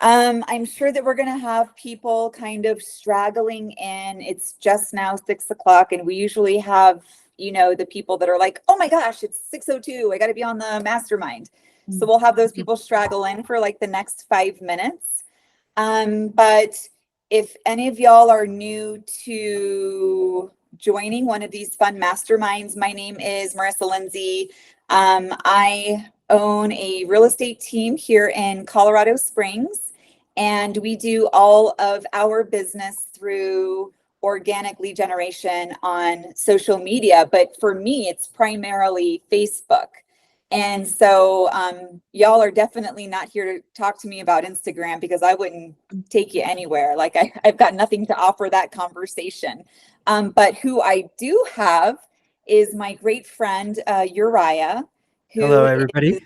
I'm sure that we're going to have people kind of straggling in. It's just now 6 o'clock, and we usually have, the people that are like, oh my gosh, it's 6:02. I got to be on the mastermind. So we'll have those people straggle in for like the next 5 minutes. But if any of y'all are new to joining one of these fun masterminds, my name is Marissa Lindsay. I own a real estate team here in Colorado Springs, and we do all of our business through organic lead generation on social media. But for me, it's primarily Facebook. And so y'all are definitely not here to talk to me about Instagram, because I wouldn't take you anywhere. Like I've got nothing to offer that conversation. But who I do have is my great friend, Uriah, Hello, who everybody. is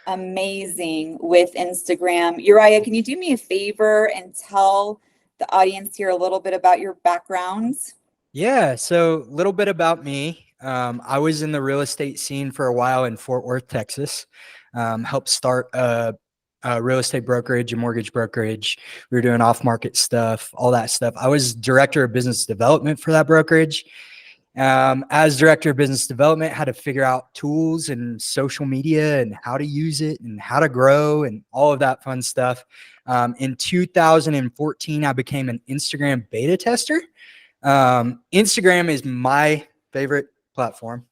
amazing with Instagram. Uriah, can you do me a favor and tell the audience here a little bit about your backgrounds? Yeah, so a little bit about me. I was in the real estate scene for a while in Fort Worth, Texas. Helped start a real estate brokerage, a mortgage brokerage. We were doing off-market stuff, all that stuff. I was director of business development for that brokerage. As director of business development, had to figure out tools and social media and how to use it and how to grow and all of that fun stuff. In 2014, I became an Instagram beta tester. Instagram is my favorite platform,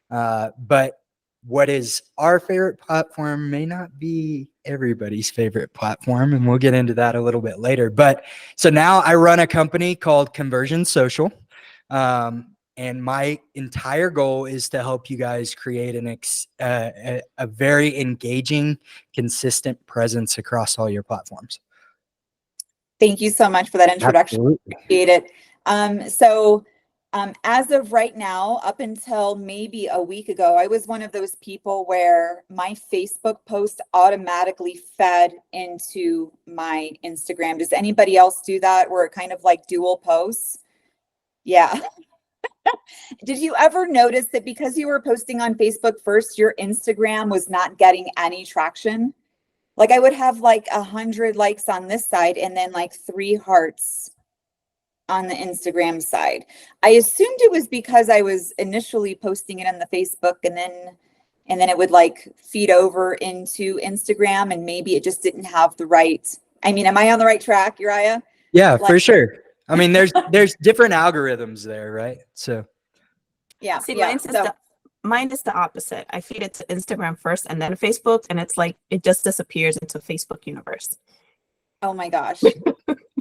but what is our favorite platform may not be everybody's favorite platform, and we'll get into that a little bit later. But so now I run a company called Conversion Social, and my entire goal is to help you guys create a very engaging, consistent presence across all your platforms. Thank you so much for that introduction. Absolutely. Appreciate it. So as of right now, up until maybe a week ago, I was one of those people where my Facebook post automatically fed into my Instagram. Does anybody else do that, where it kind of like dual posts? Yeah. Did you ever notice that because you were posting on Facebook first, your Instagram was not getting any traction? Like I would have like 100 likes on this side and then like 3 hearts on the Instagram side. I assumed it was because I was initially posting it on the Facebook, and then it would like feed over into Instagram, and maybe it just didn't have the right. I mean, am I on the right track, Uriah? Yeah, Like, for sure. I mean, there's different algorithms there, right? So yeah. See, Yeah. mine is the opposite. I feed it to Instagram first and then Facebook, and it's like it just disappears into Facebook universe. Oh my gosh.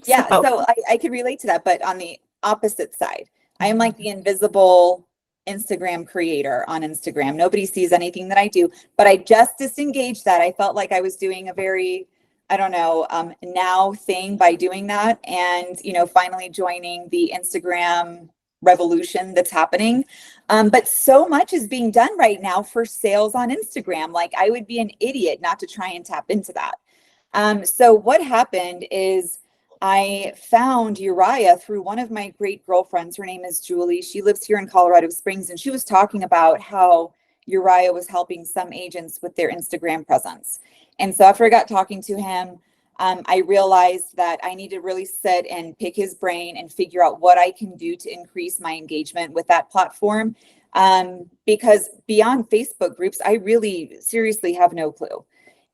Yeah. So I could relate to that, but on the opposite side, I am like the invisible Instagram creator on Instagram. Nobody sees anything that I do, but I just disengaged that. I felt like I was doing a very, I don't know, now thing by doing that, and, finally joining the Instagram revolution that's happening. But so much is being done right now for sales on Instagram. Like I would be an idiot not to try and tap into that. So what happened is I found Uriah through one of my great girlfriends. Her name is Julie. She lives here in Colorado Springs, and she was talking about how Uriah was helping some agents with their Instagram presence. And so after I got talking to him, I realized that I need to really sit and pick his brain and figure out what I can do to increase my engagement with that platform. Because beyond Facebook groups, I really seriously have no clue.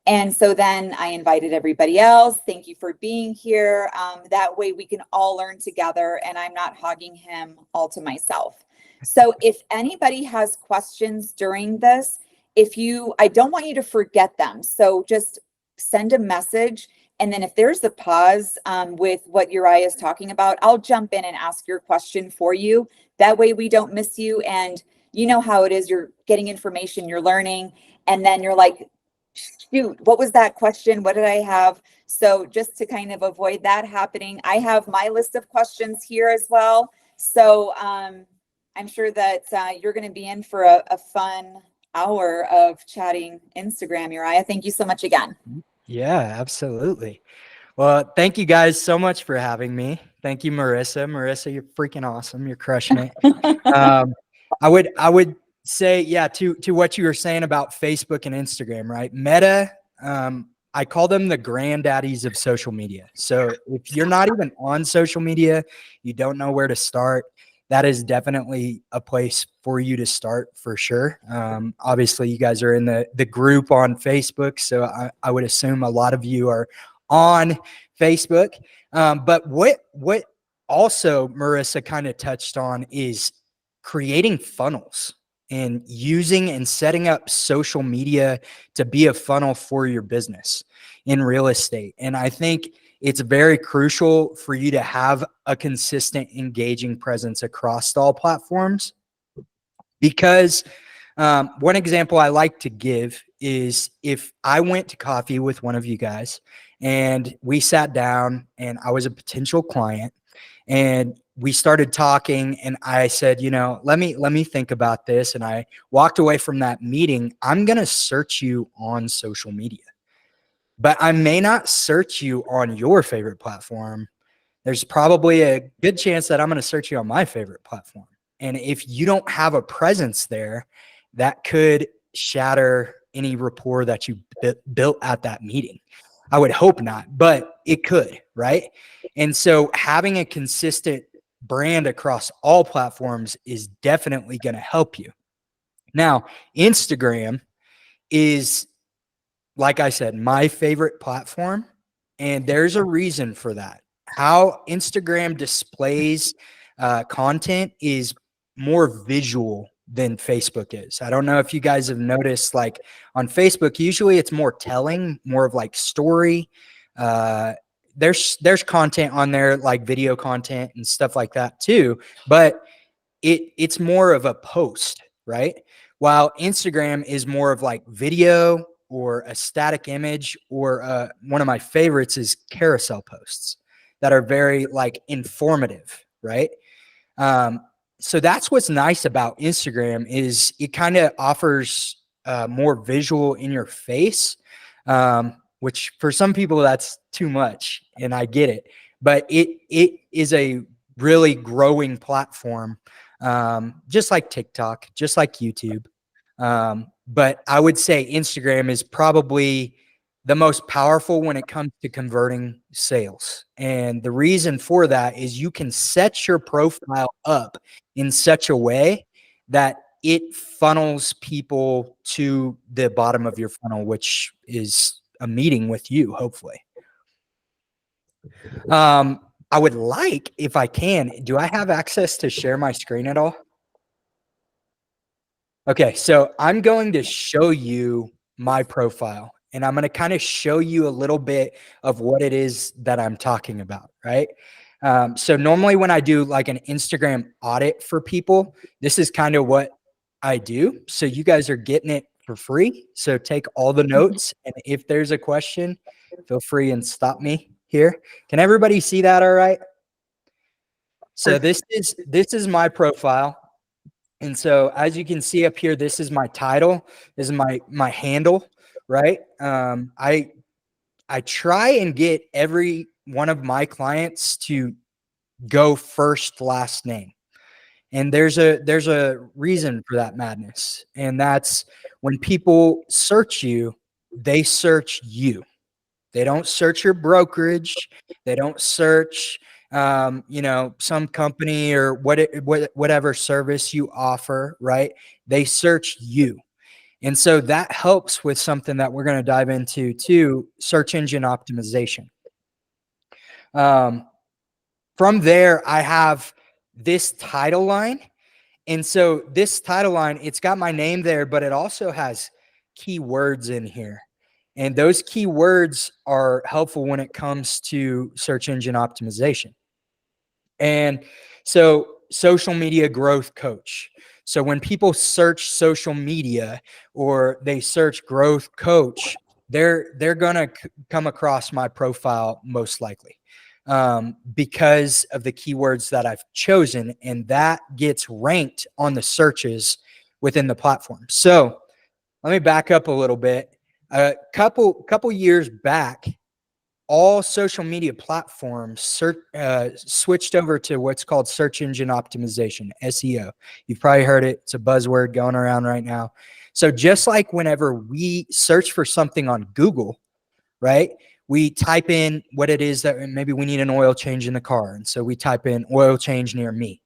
And so then I invited everybody else. Thank you for being here. That way we can all learn together, and I'm not hogging him all to myself. So if anybody has questions during this, I don't want you to forget them. So just send a message. And then if there's a pause with what Uriah is talking about, I'll jump in and ask your question for you. That way we don't miss you. And you know how it is. You're getting information, you're learning, and then you're like, shoot, what was that question? What did I have? So just to kind of avoid that happening, I have my list of questions here as well. So I'm sure that you're going to be in for a fun hour of chatting Instagram, Uriah. Thank you so much again. yeah, absolutely. Well, thank you guys so much for having me. Thank you, Marissa. Marissa, you're freaking awesome. You're crushing it. I would say, yeah, to what you were saying about Facebook and Instagram, right? Meta, I call them the granddaddies of social media. So if you're not even on social media, you don't know where to start, that is definitely a place for you to start for sure. Obviously, you guys are in the group on Facebook, so I would assume a lot of you are on Facebook. But what also Marissa kind of touched on is creating funnels and using and setting up social media to be a funnel for your business in real estate. And I think it's very crucial for you to have a consistent, engaging presence across all platforms. Because one example I like to give is if I went to coffee with one of you guys and we sat down and I was a potential client and we started talking and I said, you know, let me think about this. And I walked away from that meeting. I'm going to search you on social media, but I may not search you on your favorite platform. There's probably a good chance that I'm going to search you on my favorite platform. And if you don't have a presence there, that could shatter any rapport that you built at that meeting. I would hope not, but it could, right? And so having a consistent brand across all platforms is definitely going to help you. Now, Instagram is, like I said, my favorite platform, and there's a reason for that. How Instagram displays content is more visual than Facebook is. I don't know if you guys have noticed, like on Facebook, usually it's more telling, more of like story. There's content on there, like video content and stuff like that too, but it's more of a post, right? While Instagram is more of like video or a static image, or one of my favorites is carousel posts that are very like informative, right? So that's what's nice about Instagram is it kind of offers more visual in your face, which for some people that's too much, and I get it. But it is a really growing platform, just like TikTok, just like YouTube. But I would say Instagram is probably the most powerful when it comes to converting sales. And the reason for that is you can set your profile up in such a way that it funnels people to the bottom of your funnel, which is a meeting with you, hopefully. I would like, if I can, do I have access to share my screen at all? Okay, so I'm going to show you my profile, and I'm going to kind of show you a little bit of what it is that I'm talking about, right? So normally when I do like an Instagram audit for people, this is kind of what I do. So you guys are getting it for free. So take all the notes, and if there's a question, feel free and stop me here. Can everybody see that all right? So this is my profile. And so as you can see up here, this is my title. This is my handle, right? I try and get every one of my clients to go first last name. And there's a reason for that madness. And that's when people search you, they search you. They don't search your brokerage. They don't search some company or whatever service you offer, right? They search you. And so that helps with something that we're going to dive into too, search engine optimization. From there, I have this title line. And so this title line, it's got my name there, but it also has keywords in here. And those keywords are helpful when it comes to search engine optimization. And so social media growth coach. So when people search social media or they search growth coach, they're going to come across my profile most likely, because of the keywords that I've chosen, and that gets ranked on the searches within the platform. So let me back up a little bit. A couple years back, all social media platforms switched over to what's called search engine optimization, SEO. You've probably heard it. It's a buzzword going around right now. So just like whenever we search for something on Google, right? We type in what it is that maybe we need an oil change in the car. And so we type in oil change near me.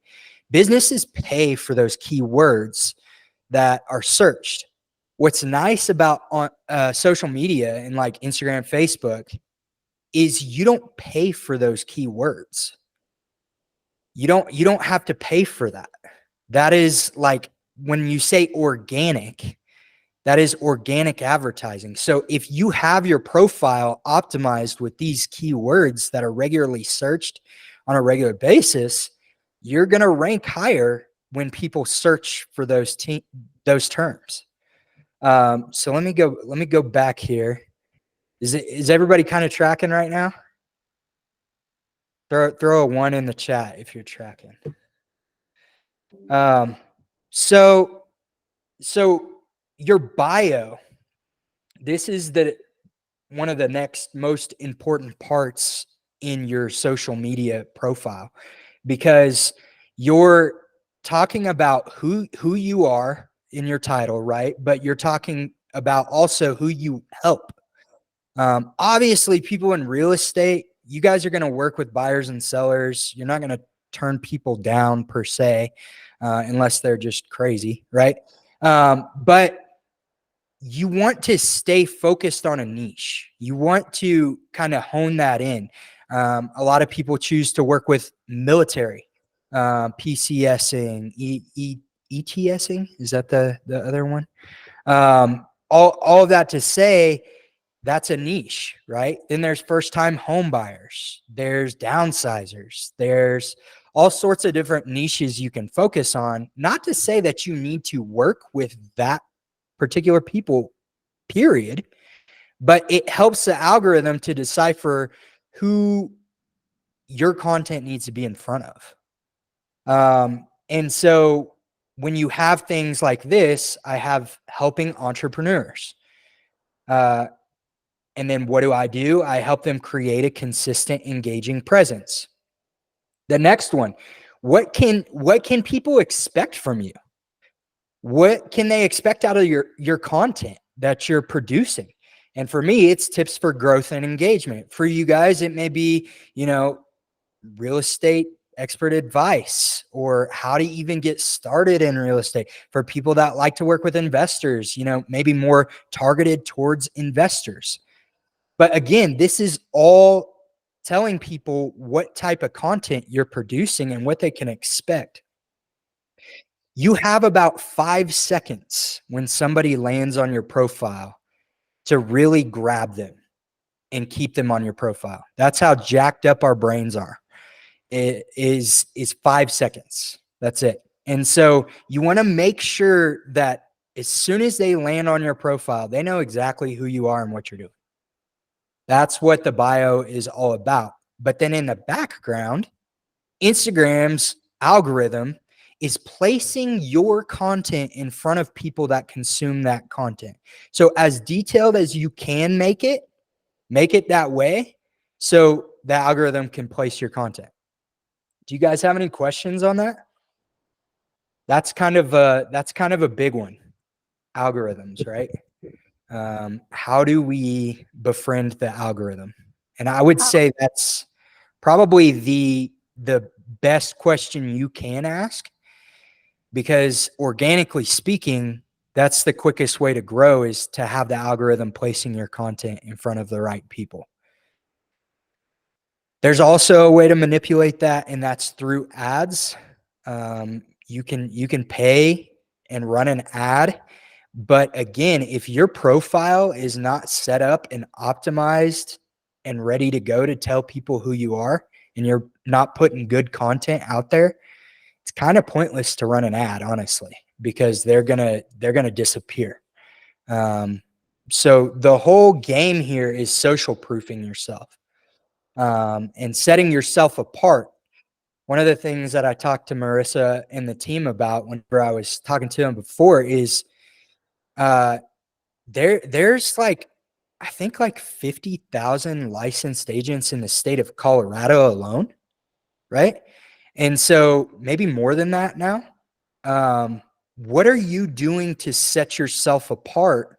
Businesses pay for those keywords that are searched. What's nice about on social media and like Instagram, Facebook is you don't pay for those keywords. You don't have to pay for that. That is like when you say organic, that is organic advertising. So if you have your profile optimized with these keywords that are regularly searched on a regular basis, you're going to rank higher when people search for those terms. So let me go back here. Is everybody kind of tracking right now? Throw a 1 in the chat if you're tracking. So your bio, this is one of the next most important parts in your social media profile, because you're talking about who you are in your title, right? But you're talking about also who you help. Obviously, people in real estate, you guys are going to work with buyers and sellers. You're not going to turn people down per se, unless they're just crazy, right? But you want to stay focused on a niche. You want to kind of hone that in. A lot of people choose to work with military, PCSing, ETSing. Is that the other one? All of that to say, that's a niche, right? Then there's first-time home buyers. There's downsizers. There's all sorts of different niches you can focus on. Not to say that you need to work with that particular people, period, but it helps the algorithm to decipher who your content needs to be in front of. And so when you have things like this, I have helping entrepreneurs. And then what do? I help them create a consistent, engaging presence. The next one, what can people expect from you? What can they expect out of your content that you're producing? And for me, it's tips for growth and engagement. For you guys, it may be, real estate expert advice, or how to even get started in real estate. For people that like to work with investors, maybe more targeted towards investors. But again, this is all telling people what type of content you're producing and what they can expect. You have about 5 seconds when somebody lands on your profile to really grab them and keep them on your profile. That's how jacked up our brains are. It is 5 seconds. That's it. And so you want to make sure that as soon as they land on your profile, they know exactly who you are and what you're doing. That's what the bio is all about. But then in the background, Instagram's algorithm is placing your content in front of people that consume that content. So as detailed as you can make it that way so the algorithm can place your content. Do you guys have any questions on that? That's kind of a big one. Algorithms, right? How do we befriend the algorithm? And I would say that's probably the best question you can ask, because organically speaking, that's the quickest way to grow, is to have the algorithm placing your content in front of the right people. There's also a way to manipulate that, and that's through ads. You can pay and run an ad. But again, if your profile is not set up and optimized and ready to go to tell people who you are, and you're not putting good content out there, it's kind of pointless to run an ad, honestly, because they're gonna disappear. So the whole game here is social proofing yourself, and setting yourself apart. One of the things that I talked to Marissa and the team about whenever I was talking to them before is, there's like, I think like 50,000 licensed agents in the state of Colorado alone, right? And so maybe more than that now. What are you doing to set yourself apart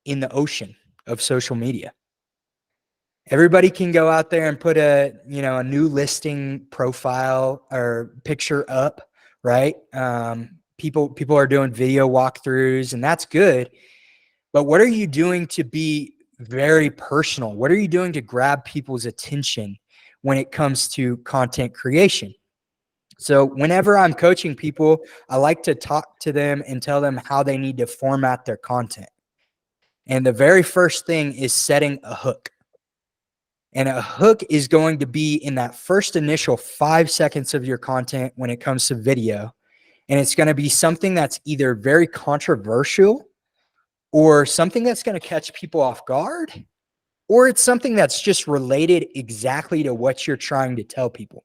in the ocean of social media? Everybody can go out there and put a new listing profile or picture up, right? People are doing video walkthroughs, and that's good. But what are you doing to be very personal? What are you doing to grab people's attention when it comes to content creation? So whenever I'm coaching people, I like to talk to them and tell them how they need to format their content. And the very first thing is setting a hook. And a hook is going to be in that first initial 5 seconds of your content when it comes to video. And it's going to be something that's either very controversial or something that's going to catch people off guard, or it's something that's just related exactly to what you're trying to tell people.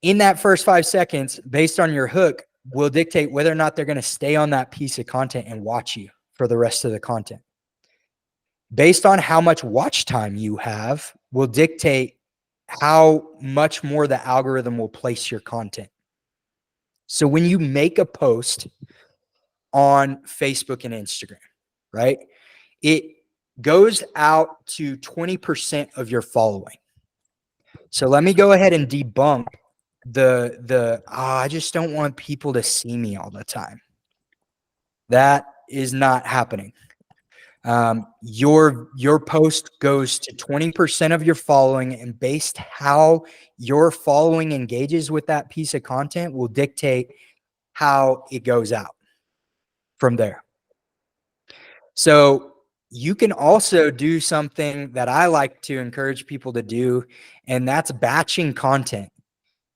In that first 5 seconds, based on your hook, will dictate whether or not they're going to stay on that piece of content and watch you for the rest of the content. Based on how much watch time you have will dictate how much more the algorithm will place your content. So when you make a post on Facebook and Instagram, right, it goes out to 20% of your following. So let me go ahead and debunk I just don't want people to see me all the time. That is not happening. Your post goes to 20% of your following, and based how your following engages with that piece of content will dictate how it goes out from there. So you can also do something that I like to encourage people to do, and that's batching content.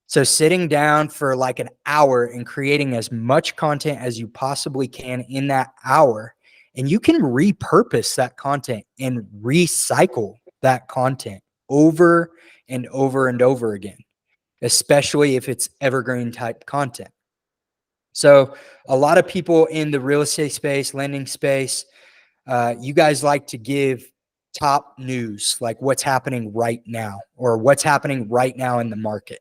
So sitting down for like an hour and creating as much content as you possibly can in that hour. And you can repurpose that content and recycle that content over and over and over again, especially if it's evergreen type content. So a lot of people in the real estate space, lending space, you guys like to give top news, like what's happening right now or what's happening right now in the market.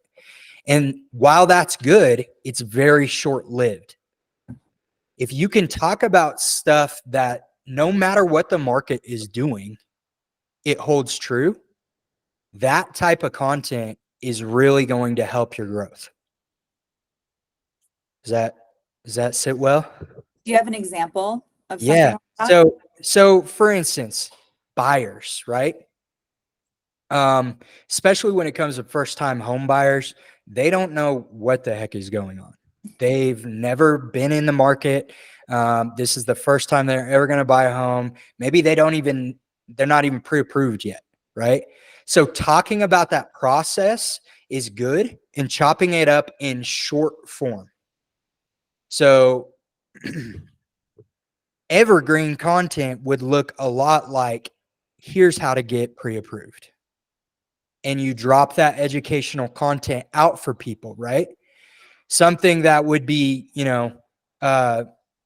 And while that's good, it's very short-lived. If you can talk about stuff that no matter what the market is doing, it holds true, that type of content is really going to help your growth. Does that sit well? Do you have an example of something Yeah. like that? So for instance, buyers, right? Especially when it comes to first-time home buyers, they don't know what the heck is going on. They've never been in the market. This is the first time they're ever going to buy a home. Maybe they're not even pre-approved yet, right? So talking about that process is good and chopping it up in short form. So evergreen content would look a lot like, here's how to get pre-approved. And you drop that educational content out for people, right? Something that would be,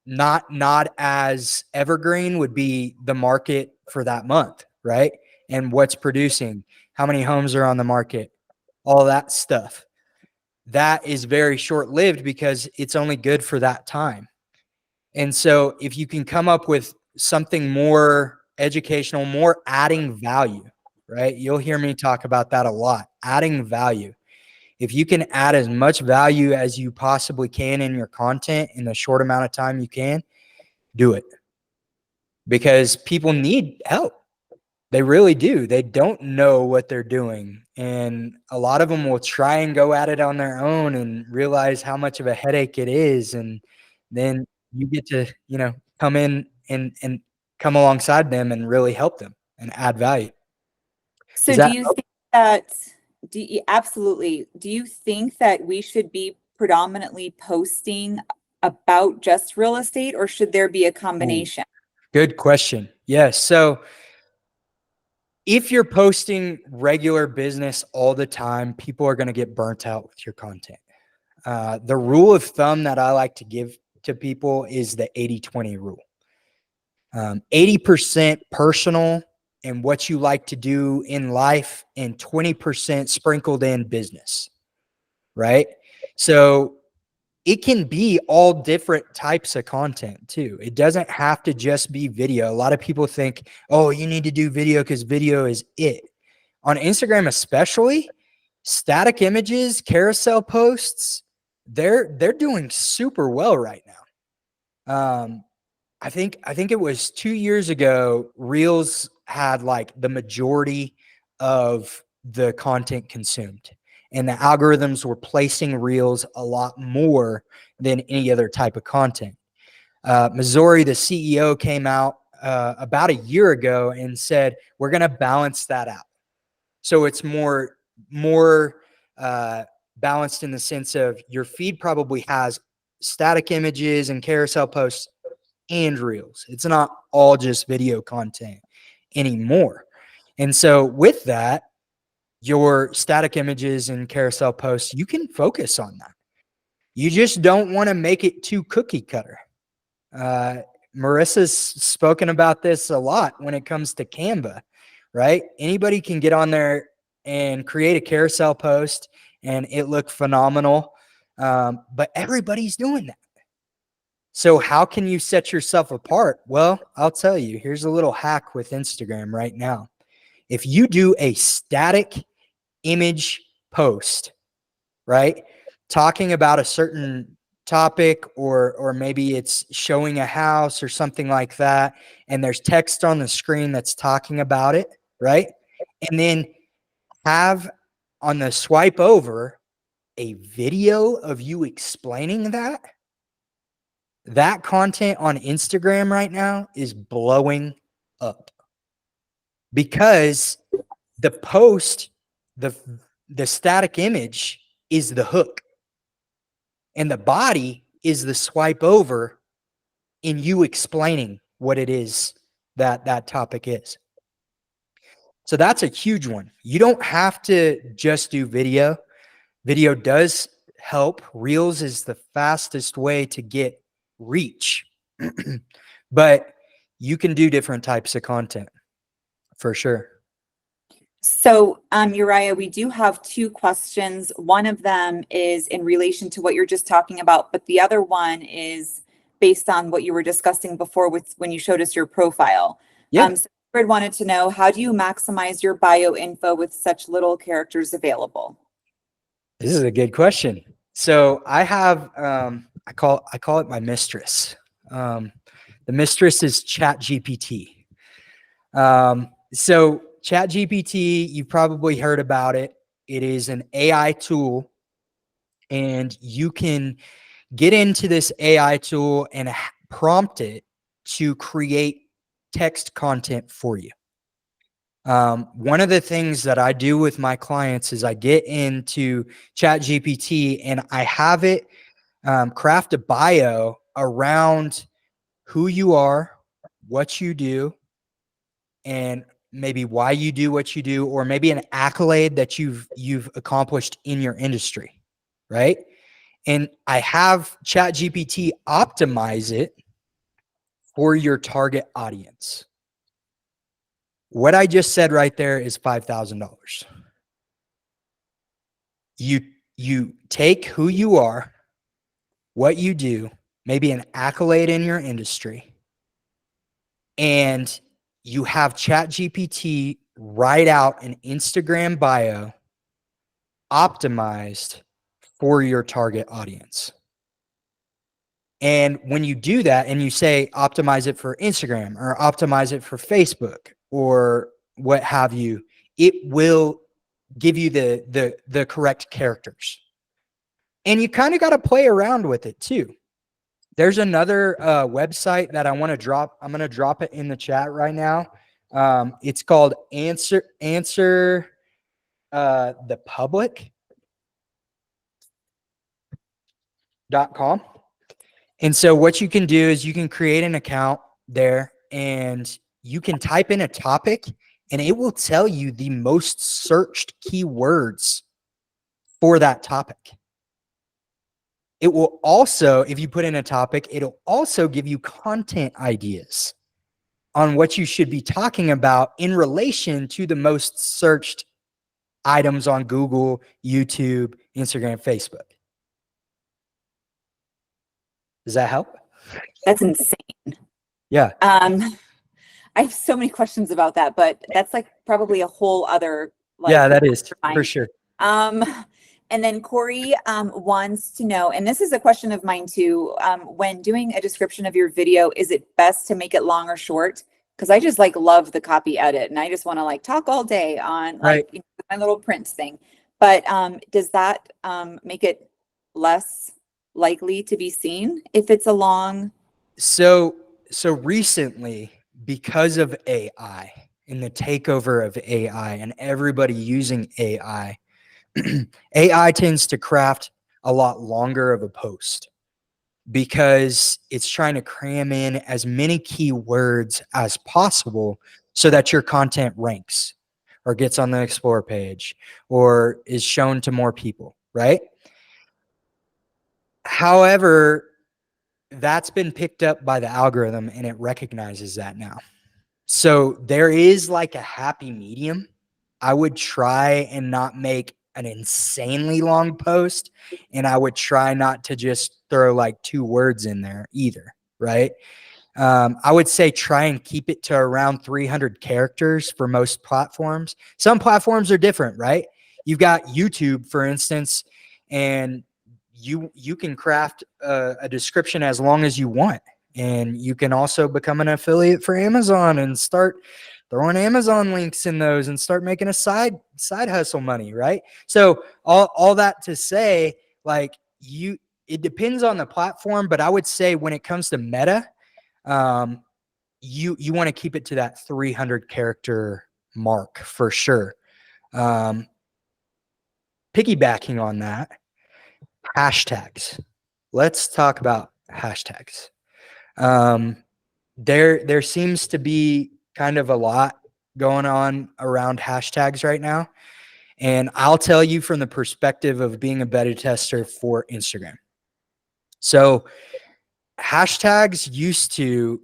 not as evergreen would be the market for that month, right? And what's producing, how many homes are on the market, all that stuff. That is very short-lived because it's only good for that time. And so if you can come up with something more educational, more adding value, right? You'll hear me talk about that a lot, adding value. If you can add as much value as you possibly can in your content in the short amount of time you can, do it. Because people need help. They really do. They don't know what they're doing. And a lot of them will try and go at it on their own and realize how much of a headache it is. And then you get to, come in and come alongside them and really help them and add value. So do you think that, absolutely, do you think that we should be predominantly posting about just real estate, or should there be a combination? Good question. Yes. So if you're posting regular business all the time, people are going to get burnt out with your content. The rule of thumb that I like to give to people is the 80-20 rule. 80% personal and what you like to do in life, and 20% sprinkled in business, right? So it can be all different types of content too. It doesn't have to just be video. A lot of people think, oh, you need to do video because video is it. On Instagram, especially, static images, carousel posts, they're doing super well right now. I think it was 2 years ago, Reels had like the majority of the content consumed, and the algorithms were placing Reels a lot more than any other type of content. Missouri, the CEO, came out about a year ago and said, we're going to balance that out. So it's more balanced in the sense of your feed probably has static images and carousel posts and Reels. It's not all just video content anymore. And so with that, your static images and carousel posts, you can focus on that. You just don't want to make it too cookie cutter. Marissa's spoken about this a lot when it comes to Canva, right? Anybody can get on there and create a carousel post and it looked phenomenal. But everybody's doing that. So how can you set yourself apart? Well, I'll tell you, here's a little hack with Instagram right now. If you do a static image post, right, talking about a certain topic, or maybe it's showing a house or something like that, and there's text on the screen that's talking about it, right? And then have on the swipe over a video of you explaining that. That content on Instagram right now is blowing up because the post, the static image is the hook, and the body is the swipe over in you explaining what it is that topic is. So that's a huge one. You don't have to just do video. Video does help. Reels is the fastest way to get reach, but you can do different types of content for sure. So, Uriah, we do have two questions. One of them is in relation to what you're just talking about, but the other one is based on what you were discussing before with when you showed us your profile. Yeah. So Fred wanted to know, how do you maximize your bio info with such little characters available? This is a good question. So I have, I call it my mistress. The mistress is ChatGPT. So ChatGPT, you've probably heard about it. It is an AI tool, and you can get into this AI tool and prompt it to create text content for you. One of the things that I do with my clients is I get into ChatGPT and I have it craft a bio around who you are, what you do, and maybe why you do what you do, or maybe an accolade that you've accomplished in your industry, right? And I have ChatGPT optimize it for your target audience. What I just said right there is $5,000. You take who you are, what you do, maybe an accolade in your industry, and you have ChatGPT write out an Instagram bio optimized for your target audience. And when you do that and you say optimize it for Instagram or optimize it for Facebook or what have you, it will give you the correct characters. And you kind of got to play around with it too. There's another website that I want to drop. I'm going to drop it in the chat right now. It's called Answer the Public.com. And so what you can do is you can create an account there and you can type in a topic and it will tell you the most searched keywords for that topic. It will also, if you put in a topic, it'll also give you content ideas on what you should be talking about in relation to the most searched items on Google, YouTube, Instagram, Facebook. Does that help? That's insane. Yeah. I have so many questions about that, but that's like probably a whole other like Yeah, that is for mastermind. sure. And then Corey wants to know, and this is a question of mine too. When doing a description of your video, is it best to make it long or short? Because I just like love the copy edit, and I just want to like talk all day on like Right. my little Prince thing. But does that make it less likely to be seen if it's a long? So recently, because of AI and the takeover of AI and everybody using AI, AI tends to craft a lot longer of a post because it's trying to cram in as many keywords as possible so that your content ranks or gets on the explore page or is shown to more people, right? However, that's been picked up by the algorithm and it recognizes that now. So there is like a happy medium. I would try and not make an insanely long post, and I would try not to just throw like 2 words in there either, right? I would say try and keep it to around 300 characters for most platforms. Some platforms are different, right? You've got YouTube, for instance, and you can craft a description as long as you want. And you can also become an affiliate for Amazon and start throwing Amazon links in those and start making a side hustle money, right? So all that to say, like it depends on the platform, but I would say when it comes to Meta, you want to keep it to that 300 character mark for sure. Piggybacking on that, hashtags. Let's talk about hashtags. There seems to be kind of a lot going on around hashtags right now. And I'll tell you from the perspective of being a beta tester for Instagram. So hashtags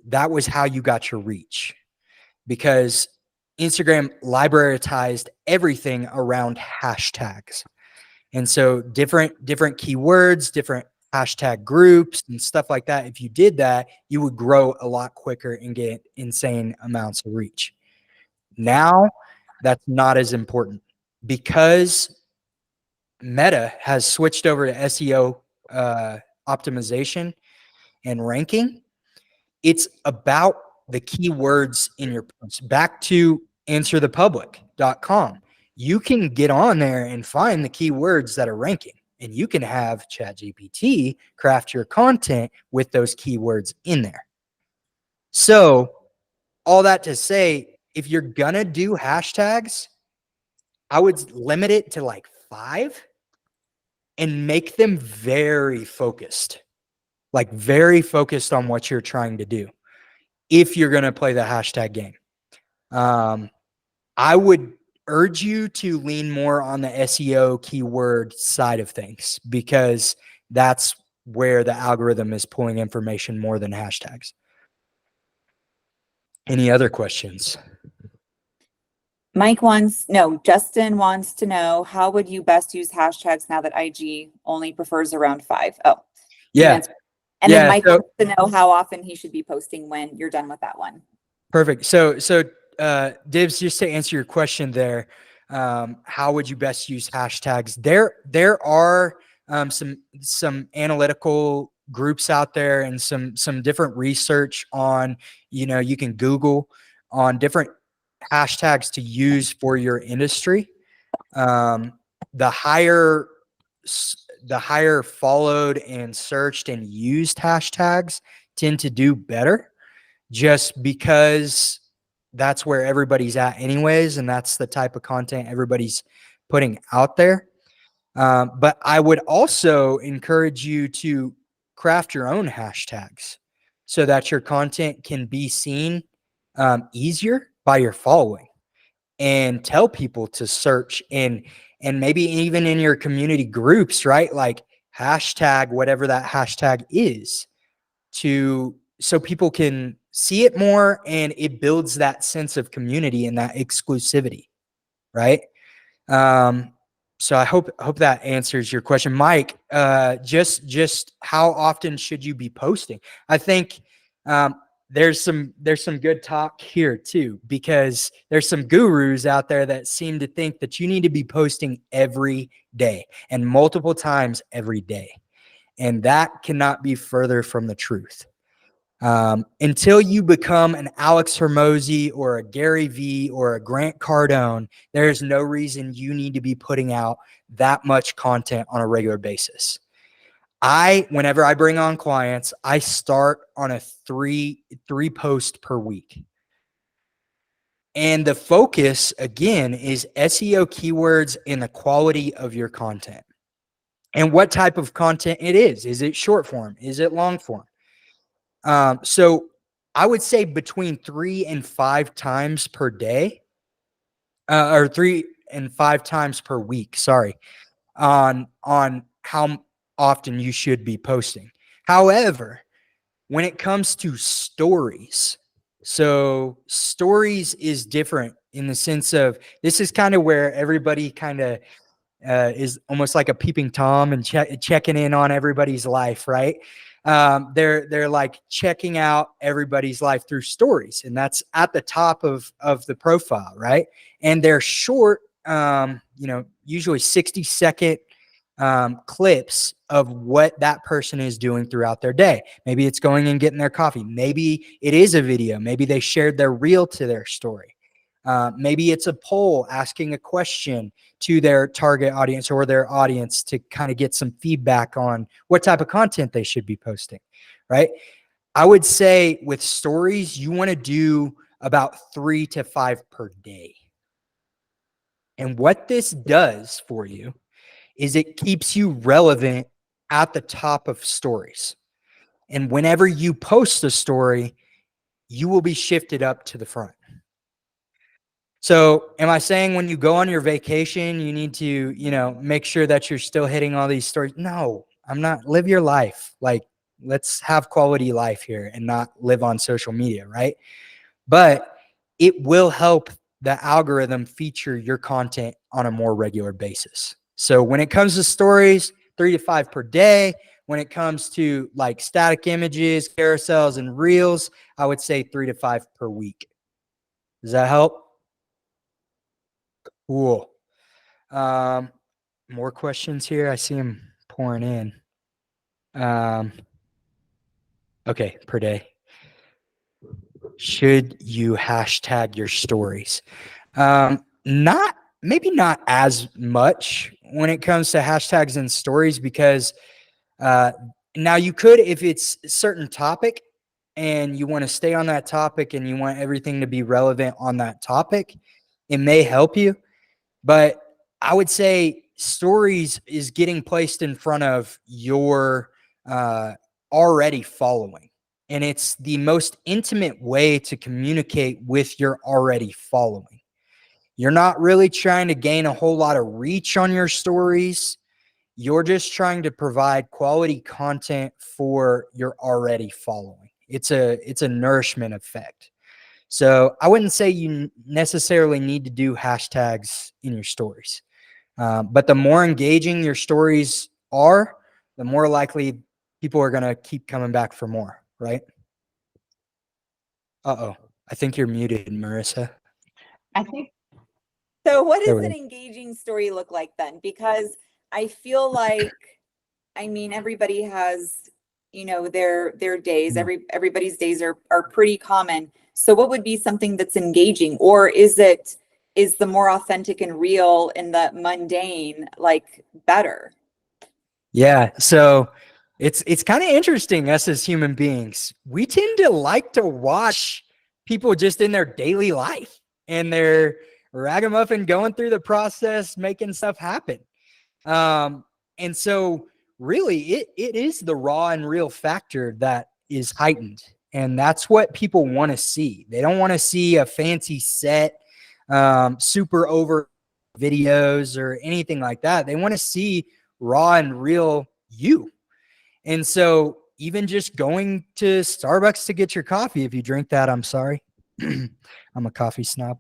that was how you got your reach, because Instagram libraryized everything around hashtags. And so different keywords, different hashtag groups and stuff like that. If you did that, you would grow a lot quicker and get insane amounts of reach. Now that's not as important because Meta has switched over to SEO optimization and ranking. It's about the keywords in your post. Back to answerthepublic.com. You can get on there and find the keywords that are ranking, and you can have ChatGPT craft your content with those keywords in there. So all that to say, if you're gonna do hashtags, I would limit it to like 5 and make them very focused, like very focused on what you're trying to do. If you're going to play the hashtag game, I would urge you to lean more on the SEO keyword side of things, because that's where the algorithm is pulling information more than hashtags. Any other questions? Justin wants to know, how would you best use hashtags now that IG only prefers around 5? Oh, Yeah. And then Mike wants to know how often he should be posting when you're done with that one. Perfect. So Dibs, just to answer your question there, how would you best use hashtags? There are some analytical groups out there and some different research on, you can Google on different hashtags to use for your industry. The higher followed and searched and used hashtags tend to do better, just because that's where everybody's at anyways, and that's the type of content everybody's putting out there. But I would also encourage you to craft your own hashtags so that your content can be seen easier by your following, and tell people to search and maybe even in your community groups, right? Like hashtag whatever that hashtag is, so people can see it more, and it builds that sense of community and that exclusivity, right? So I hope that answers your question, Mike. Just how often should you be posting? I think there's some good talk here too, because there's some gurus out there that seem to think that you need to be posting every day and multiple times every day, and that cannot be further from the truth. Until you become an Alex Hormozy or a Gary Vee or a Grant Cardone, there's no reason you need to be putting out that much content on a regular basis. Whenever I bring on clients, I start on a three post per week. And the focus, again, is SEO keywords and the quality of your content. And what type of content it is. Is it short form? Is it long form? So I would say between 3 and 5 times per day, or 3 and 5 times per week, sorry, on how often you should be posting. However, when it comes to stories, so stories is different in the sense of, this is kind of where everybody kind of is almost like a peeping Tom and checking in on everybody's life, right? They're like checking out everybody's life through stories, and that's at the top of the profile, right? And they're short, usually 60-second clips of what that person is doing throughout their day. Maybe it's going and getting their coffee. Maybe it is a video. Maybe they shared their reel to their story. Maybe it's a poll asking a question to their target audience or their audience to kind of get some feedback on what type of content they should be posting, right? I would say with stories, you want to do about 3 to 5 per day. And what this does for you is it keeps you relevant at the top of stories. And whenever you post a story, you will be shifted up to the front. So am I saying when you go on your vacation, you need to, make sure that you're still hitting all these stories? No, I'm not. Live your life. Like, let's have quality life here and not live on social media, right? But it will help the algorithm feature your content on a more regular basis. So when it comes to stories, 3 to 5 per day. When it comes to like static images, carousels, and reels, I would say 3 to 5 per week. Does that help? Cool. More questions here. I see them pouring in. Okay, per day. Should you hashtag your stories? Maybe not as much when it comes to hashtags and stories, because now you could, if it's a certain topic and you want to stay on that topic and you want everything to be relevant on that topic, it may help you. But I would say stories is getting placed in front of your already following. And it's the most intimate way to communicate with your already following. You're not really trying to gain a whole lot of reach on your stories. You're just trying to provide quality content for your already following. It's a nourishment effect. So I wouldn't say you necessarily need to do hashtags in your stories. But the more engaging your stories are, the more likely people are going to keep coming back for more, right? Uh-oh. I think you're muted, Marissa. I think So what There does we an go. engaging story look like then? Because I feel like, everybody has, their days. Everybody's days are pretty common. So what would be something that's engaging? Or is the more authentic and real and the mundane like better? Yeah. So it's kind of interesting, us as human beings. We tend to like to watch people just in their daily life and they're ragamuffin going through the process, making stuff happen. And so really it is the raw and real factor that is heightened. And that's what people want to see. They don't want to see a fancy set, super over videos or anything like that. They want to see raw and real you. And so even just going to Starbucks to get your coffee, if you drink that, I'm sorry. I'm a coffee snob.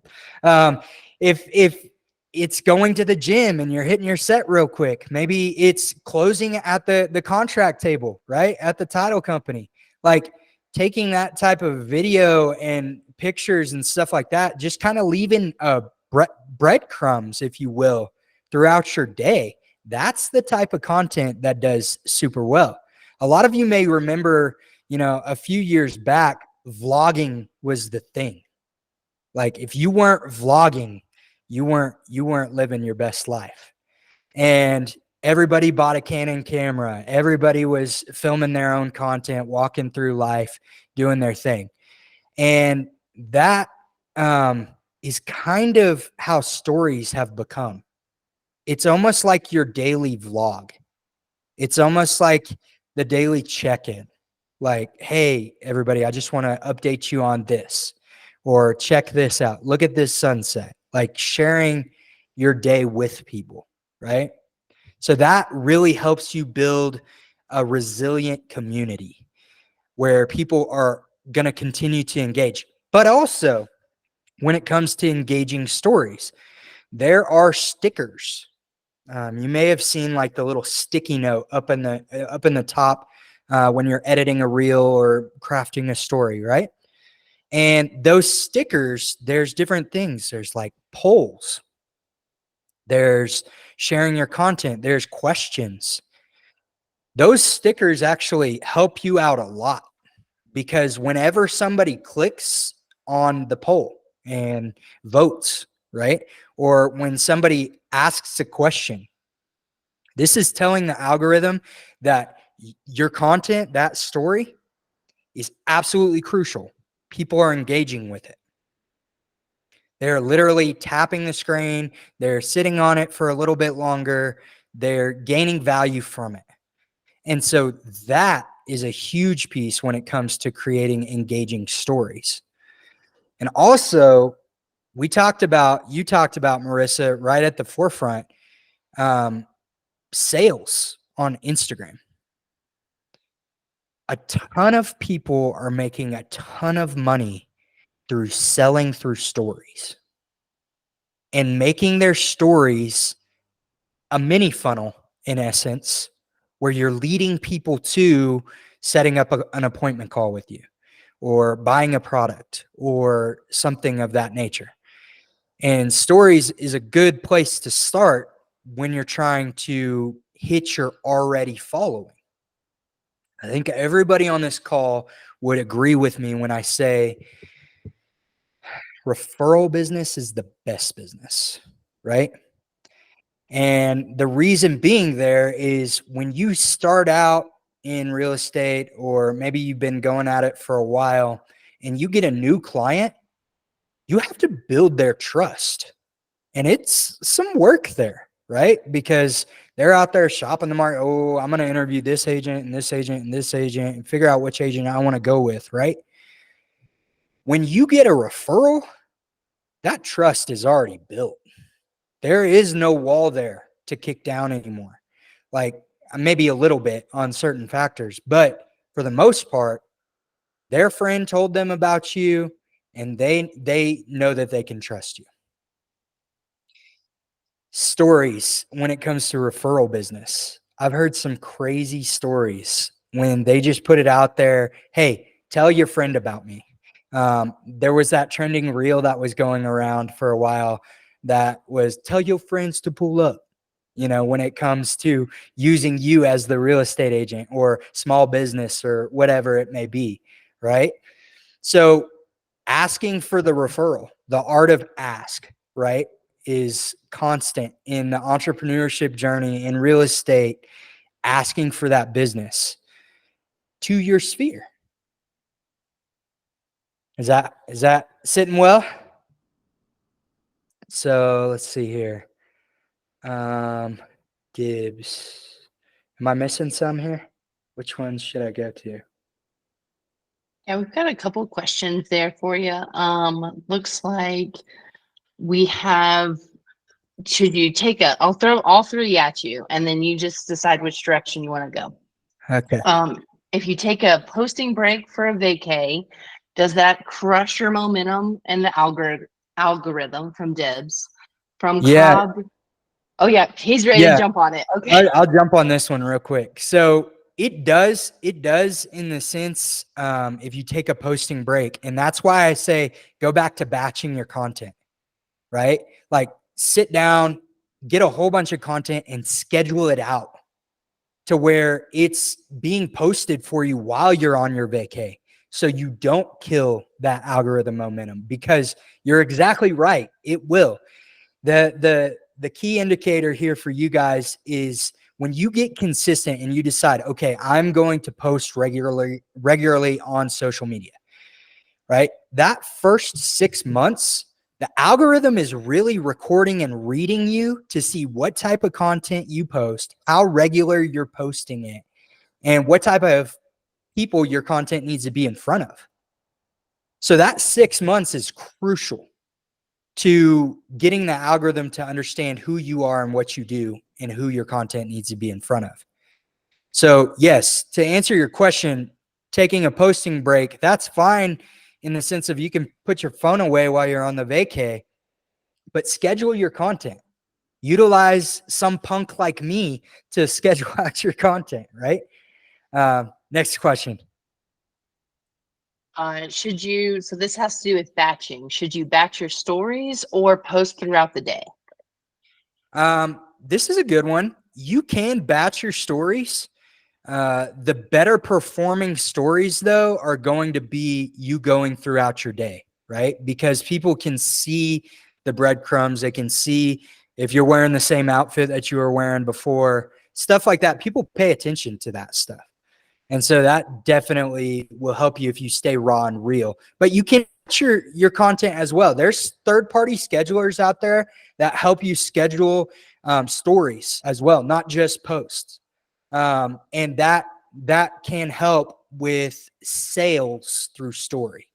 If it's going to the gym and you're hitting your set real quick. Maybe it's closing at the contract table, right? At the title company. Like taking that type of video and pictures and stuff like that, just kind of leaving breadcrumbs, if you will, throughout your day. That's the type of content that does super well. A lot of you may remember, you know, a few years back, vlogging was the thing. Like if you weren't vlogging, you weren't living your best life. And everybody bought a Canon camera. Everybody was filming their own content, walking through life, doing their thing. And that is kind of how stories have become. It's almost like your daily vlog. It's almost like the daily check-in. Like, hey, everybody, I just want to update you on this, or check this out. Look at this sunset. Like sharing your day with people, right? So that really helps you build a resilient community where people are going to continue to engage. But also, when it comes to engaging stories, there are stickers. You may have seen like the little sticky note up in the top when you're editing a reel or crafting a story, right? And those stickers, there's different things. There's like polls. There's sharing your content. There's questions. Those stickers actually help you out a lot, because whenever somebody clicks on the poll and votes, right? Or when somebody asks a question, this is telling the algorithm that your content, that story, is absolutely crucial. People are engaging with it. They're literally tapping the screen. They're sitting on it for a little bit longer. They're gaining value from it. And so that is a huge piece when it comes to creating engaging stories. And also, you talked about, Marissa, right at the forefront, sales on Instagram. A ton of people are making a ton of money through selling through stories and making their stories a mini funnel, in essence, where you're leading people to setting up an appointment call with you or buying a product or something of that nature. And stories is a good place to start when you're trying to hit your already following. I think everybody on this call would agree with me when I say referral business is the best business, right? And the reason being there is when you start out in real estate, or maybe you've been going at it for a while and you get a new client, you have to build their trust. And it's some work there, right? Because they're out there shopping the market. Oh, I'm going to interview this agent and this agent and this agent and figure out which agent I want to go with, right? When you get a referral, that trust is already built. There is no wall there to kick down anymore. Like maybe a little bit on certain factors, but for the most part, their friend told them about you and they know that they can trust you. Stories when it comes to referral business. I've heard some crazy stories when they just put it out there. Hey, tell your friend about me. There was that trending reel that was going around for a while that was tell your friends to pull up, you know, when it comes to using you as the real estate agent or small business or whatever it may be, right? So asking for the referral, the art of ask, right, is constant in the entrepreneurship journey in real estate, asking for that business to your sphere. Is that sitting well? So let's see here. Dibs. Am I missing some here? Which ones should I go to? Yeah, we've got a couple questions there for you. Looks like we have, should you take I'll throw all three at you and then you just decide which direction you want to go. Okay. If you take a posting break for a vacay, does that crush your momentum and the algorithm from Dibs? from Yeah. Cobb. Oh yeah, he's ready Yeah. to jump on it. Okay. I'll jump on this one real quick. So it does in the sense, if you take a posting break, and that's why I say go back to batching your content, right? Like sit down, get a whole bunch of content and schedule it out to where it's being posted for you while you're on your vacay. So you don't kill that algorithm momentum, because you're exactly right. It will. The key indicator here for you guys is when you get consistent and you decide, okay, I'm going to post regularly on social media, right? That first 6 months, the algorithm is really recording and reading you to see what type of content you post, how regular you're posting it, and what type of people your content needs to be in front of. So that 6 months is crucial to getting the algorithm to understand who you are and what you do and who your content needs to be in front of. So yes, to answer your question, taking a posting break, that's fine in the sense of you can put your phone away while you're on the vacay, but schedule your content. Utilize some punk like me to schedule out your content, right? Next question. So this has to do with batching. Should you batch your stories or post throughout the day? This is a good one. You can batch your stories. The better performing stories, though, are going to be you going throughout your day, right? Because people can see the breadcrumbs. They can see if you're wearing the same outfit that you were wearing before, stuff like that. People pay attention to that stuff. And so that definitely will help you if you stay raw and real. But you can your content as well. There's third-party schedulers out there that help you schedule stories as well, not just posts. And that can help with sales through story.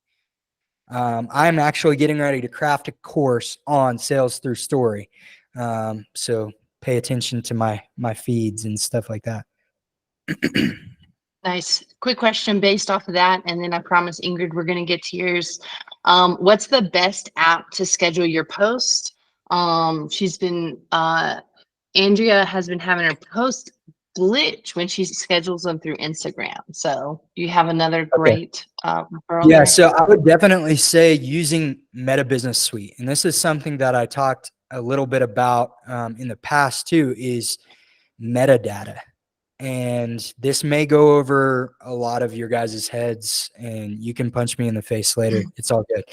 I'm actually getting ready to craft a course on sales through story. So pay attention to my feeds and stuff like that. Nice. Quick question based off of that, and then I promise Ingrid we're going to get to yours. What's the best app to schedule your post? Andrea has been having her post glitch when she schedules them through Instagram. So you have another great referral Yeah, there? so I would definitely say using Meta Business Suite, and this is something that I talked a little bit about in the past too, is metadata. And this may go over a lot of your guys' heads, and you can punch me in the face later. It's all good.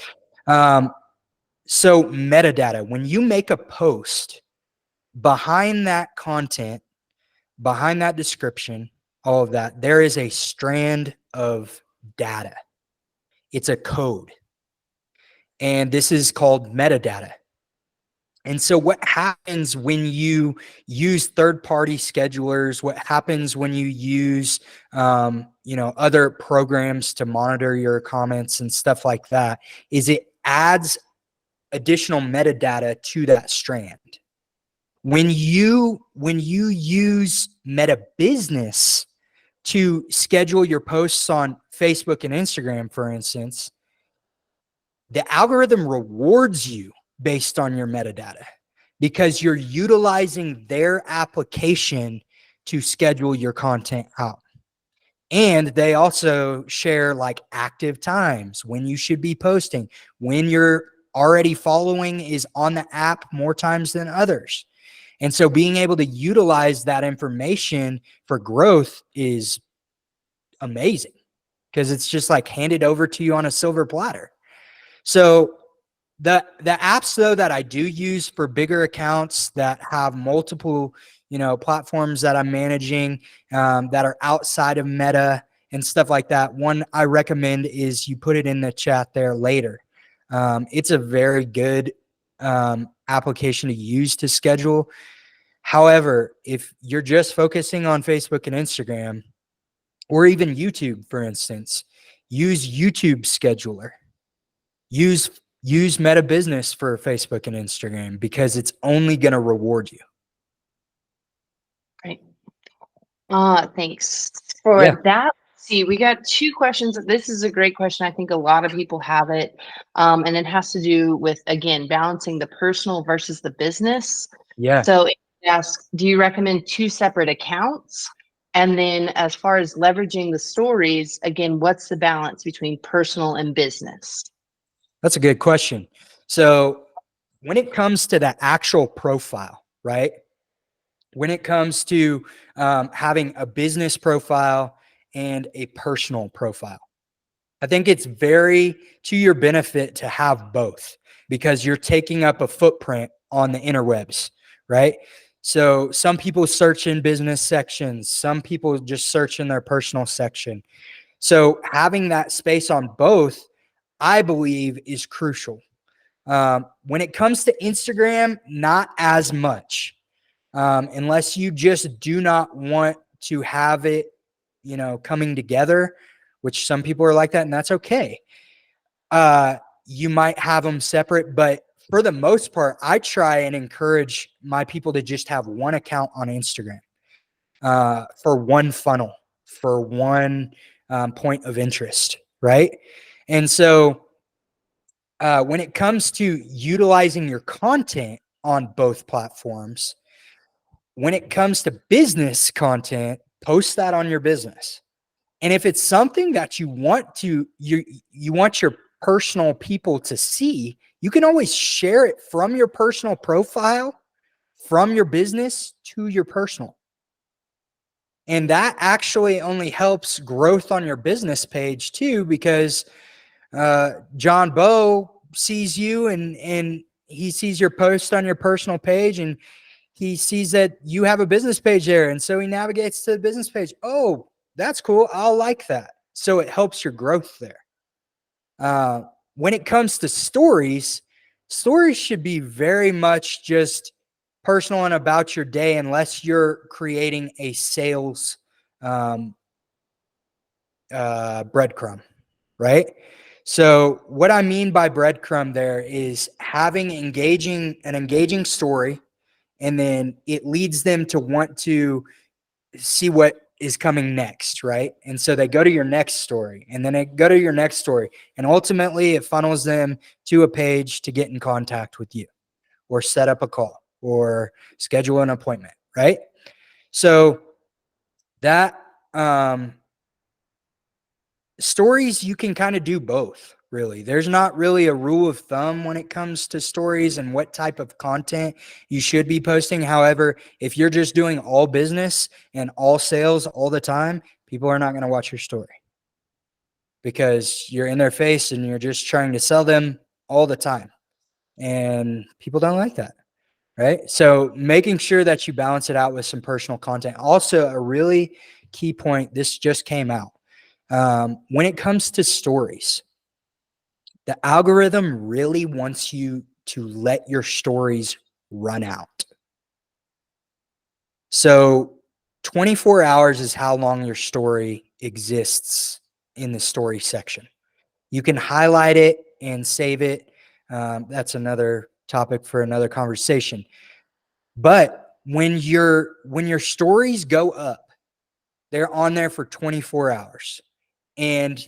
So metadata, when you make a post, behind that content, behind that description, all of that, there is a strand of data. It's a code. And this is called metadata. And so what happens when you use third-party schedulers, what happens when you use, other programs to monitor your comments and stuff like that, is it adds additional metadata to that strand. When you use Meta Business to schedule your posts on Facebook and Instagram, for instance, the algorithm rewards you based on your metadata because you're utilizing their application to schedule your content out. And they also share like active times, when you should be posting, when you're already following is on the app more times than others. And so being able to utilize that information for growth is amazing because it's just like handed over to you on a silver platter. So the apps though that I do use for bigger accounts that have multiple, platforms that I'm managing that are outside of Meta and stuff like that. One I recommend is you put it in the chat there later. It's a very good application to use to schedule. However, if you're just focusing on Facebook and Instagram or even YouTube, for instance, use YouTube Scheduler. Use Meta Business for Facebook and Instagram because it's only going to reward you. Great. Thanks for that. see, we got two questions. This is a great question. I think a lot of people have it. And it has to do with, again, balancing the personal versus the business. Yeah. So it asks, do you recommend two separate accounts? And then as far as leveraging the stories, again, what's the balance between personal and business? That's a good question. So when it comes to the actual profile, right? When it comes to having a business profile and a personal profile, I think it's very to your benefit to have both because you're taking up a footprint on the interwebs, right? So some people search in business sections, some people just search in their personal section. So having that space on both, I believe, is crucial. When it comes to Instagram, not as much, unless you just do not want to have it, coming together, which some people are like that, and that's okay. You might have them separate, but for the most part, I try and encourage my people to just have one account on Instagram for one funnel, for one point of interest, right? And so when it comes to utilizing your content on both platforms, when it comes to business content, post that on your business. And if it's something that you want your personal people to see, you can always share it from your personal profile, from your business to your personal. And that actually only helps growth on your business page too, because John Bow sees you and he sees your post on your personal page and he sees that you have a business page there. And so he navigates to the business page. Oh, that's cool. I'll like that. So it helps your growth there. When it comes to stories, stories should be very much just personal and about your day, unless you're creating a sales breadcrumb, right? So what I mean by breadcrumb there is having an engaging story, and then it leads them to want to see what is coming next, right? And so they go to your next story, and then they go to your next story, and ultimately it funnels them to a page to get in contact with you or set up a call or schedule an appointment, right? So that stories, you can kind of do both, really. There's not really a rule of thumb when it comes to stories and what type of content you should be posting. However, if you're just doing all business and all sales all the time, people are not going to watch your story because you're in their face and you're just trying to sell them all the time. And people don't like that, right? So making sure that you balance it out with some personal content. Also, a really key point, this just came out. When it comes to stories, the algorithm really wants you to let your stories run out. So 24 hours is how long your story exists in the story section. You can highlight it and save it. That's another topic for another conversation. But when your stories go up, they're on there for 24 hours. And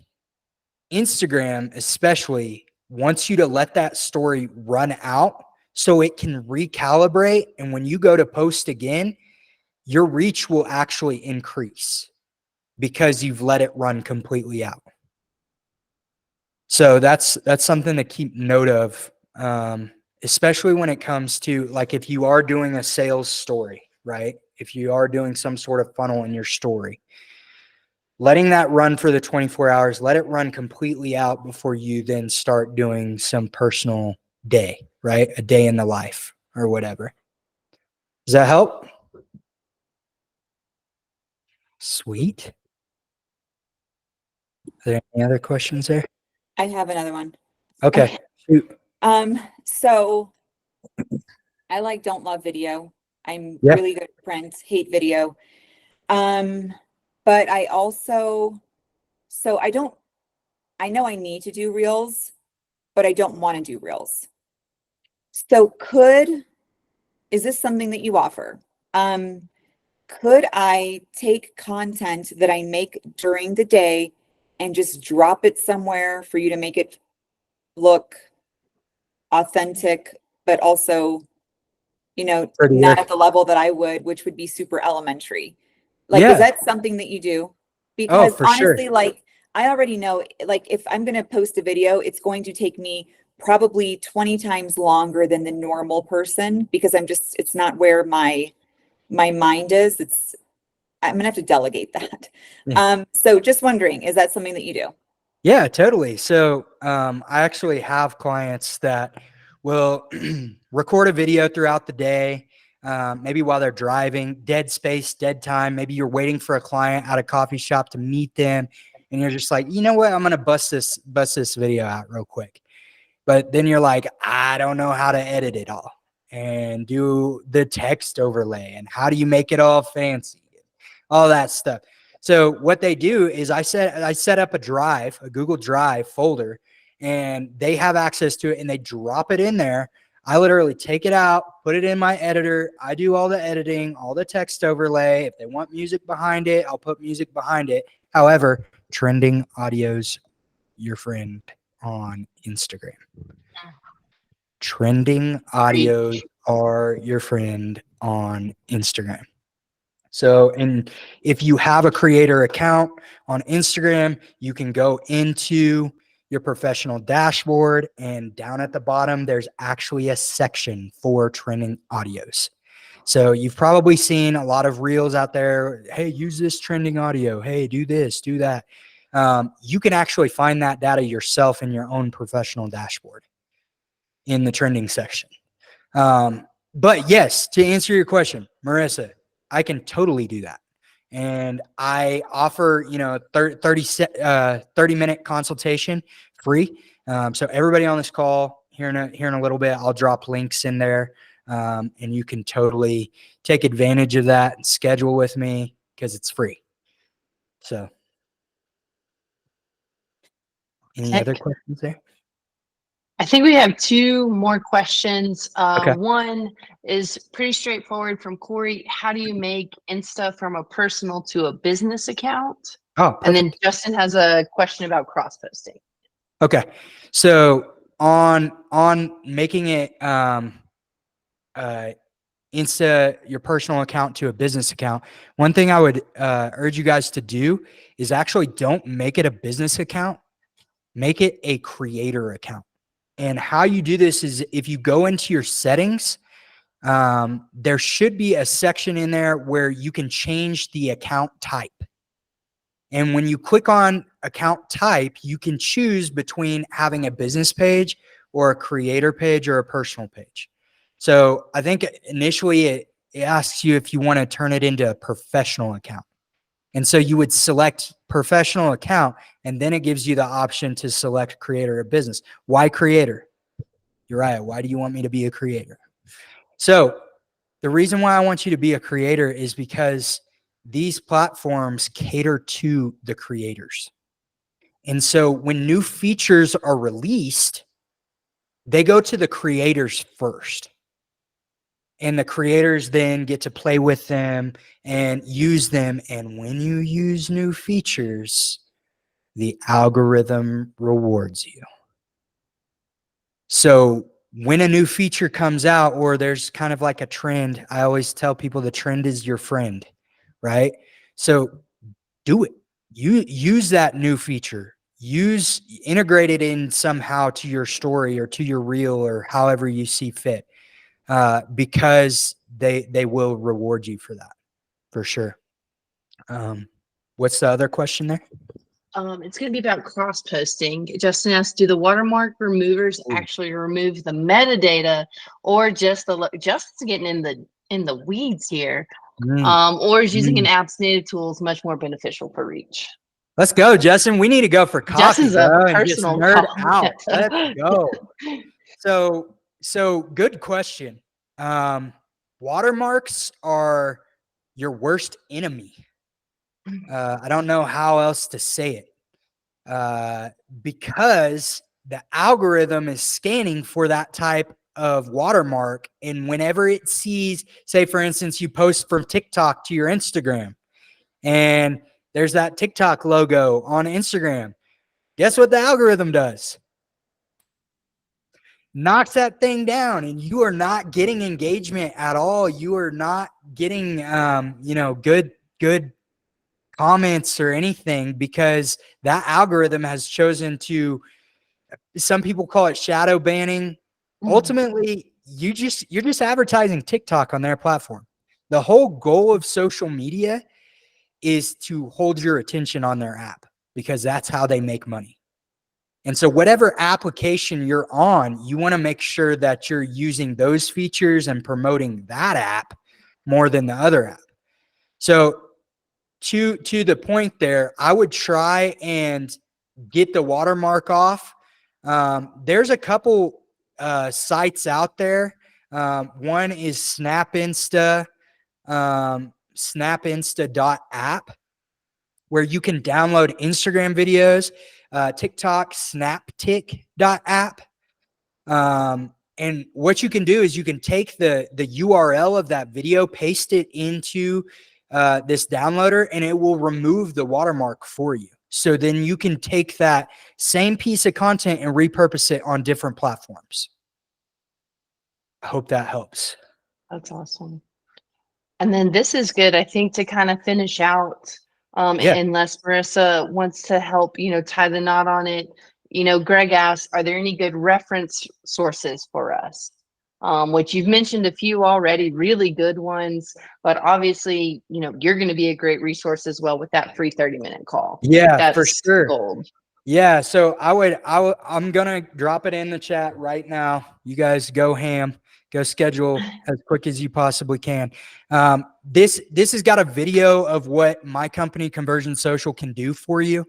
Instagram especially wants you to let that story run out so it can recalibrate. And when you go to post again, your reach will actually increase because you've let it run completely out. So that's something to keep note of, especially when it comes to, like, if you are doing a sales story, right? If you are doing some sort of funnel in your story, letting that run for the 24 hours, let it run completely out before you then start doing some personal day, right? A day in the life or whatever. Does that help? Sweet. Are there any other questions there? I have another one. Okay. Shoot. So I don't love video. I'm Yeah. really good at print, hate video. But I also, I know I need to do reels, but I don't want to do reels. So is this something that you offer? could I take content that I make during the day and just drop it somewhere for you to make it look authentic, but also, Prettier. not at the level that I would, which would be super elementary? Like, is Yeah. that something that you do? Oh, Because for sure. honestly, like, I already know, like, if I'm going to post a video, it's going to take me probably 20 times longer than the normal person because it's not where my mind is. I'm gonna have to delegate that. Yeah. So just wondering, is that something that you do? Yeah, totally. So I actually have clients that will record a video throughout the day, maybe while they're driving, dead space, dead time. Maybe you're waiting for a client at a coffee shop to meet them, and you're just like, you know what, I'm gonna bust this video out real quick. But then you're like, I don't know how to edit it all and do the text overlay and how do you make it all fancy, all that stuff. So what they do is I set up a Google Drive folder, and they have access to it and they drop it in there. I literally take it out, put it in my editor. I do all the editing, all the text overlay. If they want music behind it, I'll put music behind it. However, trending audio's your friend on Instagram. Trending audios are your friend on Instagram. So, and if you have a creator account on Instagram, you can go into your professional dashboard, and down at the bottom, there's actually a section for trending audios. So you've probably seen a lot of reels out there. Hey, use this trending audio. Hey, do this, do that. You can actually find that data yourself in your own professional dashboard in the trending section. But yes, to answer your question, Marissa, I can totally do that. And I offer, 30-minute consultation free. So everybody on this call here in a little bit, I'll drop links in there. And you can totally take advantage of that and schedule with me because it's free. So any Okay. other questions there? I think we have two more questions. Okay. One is pretty straightforward from Corey. How do you make Insta from a personal to a business account? Oh, perfect. And then Justin has a question about cross posting. Okay. So on making it Insta your personal account to a business account, one thing I would urge you guys to do is actually don't make it a business account, make it a creator account. And how you do this is if you go into your settings, there should be a section in there where you can change the account type. And when you click on account type, you can choose between having a business page or a creator page or a personal page. So I think initially it asks you if you want to turn it into a professional account. And so you would select professional account, and then it gives you the option to select creator or business. Why creator? Uriah, why do you want me to be a creator? So the reason why I want you to be a creator is because these platforms cater to the creators. And so when new features are released, they go to the creators first. And the creators then get to play with them and use them. And when you use new features, the algorithm rewards you. So when a new feature comes out, or there's kind of like a trend, I always tell people the trend is your friend, right? So do it. You use that new feature. Integrate it in somehow to your story or to your reel or however you see fit. Because they will reward you for that, for sure. What's the other question there? It's going to be about cross posting. Justin asks, do the watermark removers actually remove the metadata, or just Justin's getting in the weeds here, or is using an app's native tools much more beneficial for reach? Let's go, Justin. We need to go for coffee, Justin's a bro, and just personal nerd call. out. Let's go. So good question. Watermarks are your worst enemy. I don't know how else to say it. Because the algorithm is scanning for that type of Watermark, and whenever it sees, say for instance, you post from TikTok to your Instagram, and there's that TikTok logo on Instagram, guess what the algorithm does? Knocks that thing down, and you are not getting engagement at all. You are not getting, good comments or anything, because that algorithm has chosen to, some people call it shadow banning. Ultimately, you're just advertising TikTok on their platform. The whole goal of social media is to hold your attention on their app, because that's how they make money. And so whatever application you're on, you want to make sure that you're using those features and promoting that app more than the other app. So to the point there, I would try and get the watermark off. There's a couple sites out there. One is snapinsta.app, where you can download Instagram videos, TikTok, snaptic.app. And what you can do is you can take the URL of that video, paste it into this downloader, and it will remove the watermark for you. So then you can take that same piece of content and repurpose it on different platforms. I hope that helps. That's awesome. And then this is good, I think, to kind of finish out, Yeah. unless Marissa wants to help, tie the knot on it. Greg asked, are there any good reference sources for us? Which you've mentioned a few already, really good ones, but obviously, you're going to be a great resource as well with that free 30-minute call. Yeah, That's for sure. gold. Yeah, so I'm gonna drop it in the chat right now. You guys go ham, go schedule as quick as you possibly can. This has got a video of what my company Conversion Social can do for you,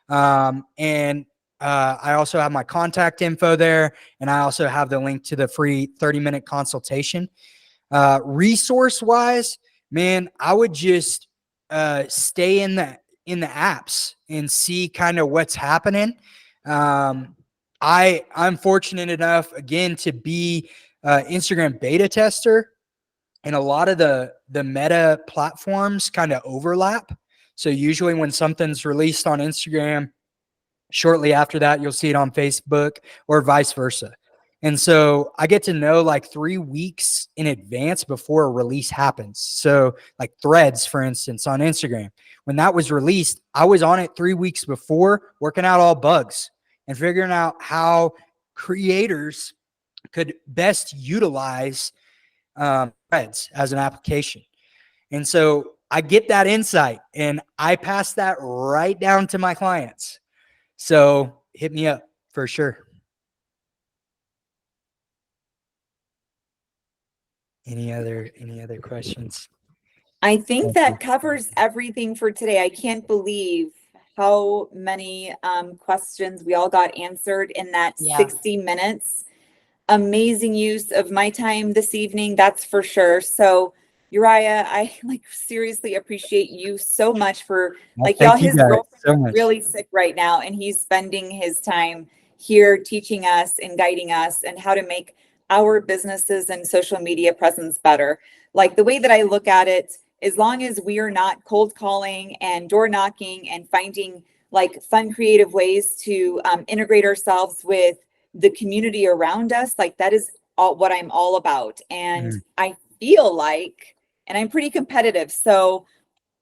and I also have my contact info there, and I also have the link to the free 30-minute consultation. Resource wise, man, I would just stay in the apps and see kind of what's happening. I'm fortunate enough, again, to be Instagram beta tester, and a lot of the meta platforms kind of overlap. So usually when something's released on Instagram, shortly after that, you'll see it on Facebook, or vice versa. And so I get to know like 3 weeks in advance before a release happens. So like Threads, for instance, on Instagram, when that was released, I was on it 3 weeks before, working out all bugs and figuring out how creators could best utilize Threads as an application. And so I get that insight, and I pass that right down to my clients. So hit me up for sure. Any other questions? I think Thank that you. covers everything for today. I can't believe how many questions we all got answered in that Yeah. 60 minutes. Amazing use of my time this evening, that's for sure. So Uriah, I seriously appreciate you so much for Well, y'all, thank you his guys girlfriend so is much. really sick right now, and he's spending his time here teaching us and guiding us and how to make our businesses and social media presence better. Like, the way that I look at it, as long as we are not cold calling and door knocking and finding like fun, creative ways to integrate ourselves with the community around us, like that is all what I'm all about. And I feel like, and I'm pretty competitive, so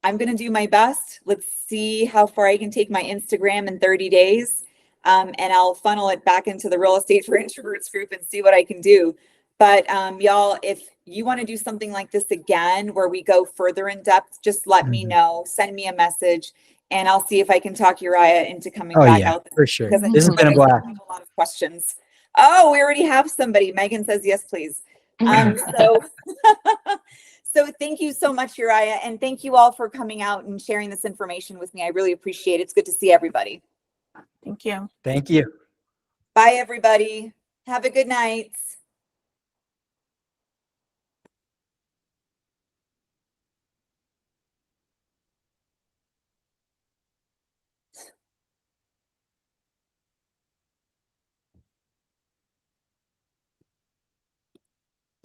I'm going to do my best. Let's see how far I can take my Instagram in 30 days. And I'll funnel it back into the Real Estate for Introverts group and see what I can do. But y'all, if you want to do something like this again, where we go further in depth, just let me know, send me a message, and I'll see if I can talk Uriah into coming back out for sure. because I This has think been a you guys blast. have a lot of questions. Oh, we already have somebody. Megan says yes, please. So so thank you so much, Uriah, and thank you all for coming out and sharing this information with me. I really appreciate it. It's good to see everybody. Thank you. Thank you. Bye, everybody. Have a good night.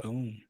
Boom.